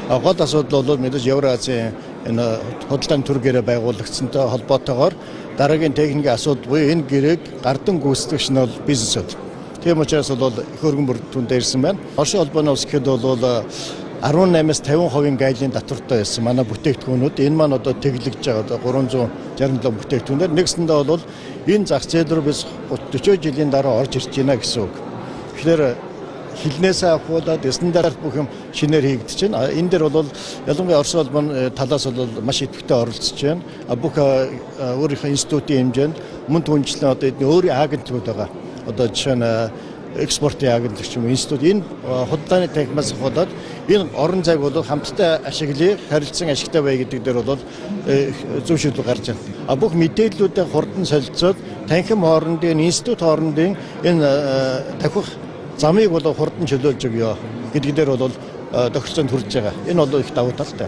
Гол асуудал бол мэдээж Евразийн энэ худалдааны төр гэрээ байгуулагдсантай холбоотойгоор дараагийн техникийн асуудал буюу энэ гэрээг гардан гүйцэтгэгч нь бол бизнесүүд. Тийм учраас бол их хөргөн бүрдүүлэлтөнд ирсэн байна. Оршин холбооны ус гэхэд бол 18-аас 50% гайлын татвартай байсан манай бүтээгдэхүүнүүд энэ маань одоо тэглэгдэж байгаа 367 бүтээгдэхүүнээр нэгсэндээ бол энэ зах зээл рүү biz 40 жилийн дараа орж ирж байна гэсэн үг. Тэгэхээр хилнээсээ авахуулаад эсн дараа бүх юм шинээр хийгдэж байна. Энэ дээр бол ялангуяа Орос улбаны талаас бол маш идэвхтэй оролцож байна. Бүх өөрийнхөө институтийн хэмжээнд мөн түнчлэн одоо өөрийн агентууд байгаа. Одоо жишээ нь экспортын агентлагч юм институт энэ худалдааны техникаас хадаад энэ орон зайг бол хамтдаа ашиглая, харилцан ашигтай бай гэдэг дээр бол зөв шийдвэр гарч байна. Бүх мэдээллүүдээ хурдан солилцоод танхим хоорондын институт хоорондын энэ давхих замыг бол хурдан чөлөөлж өгөө гэдэг дээр бол тохирцоонд хүрж байгаа. Энэ бол их давуу талтай.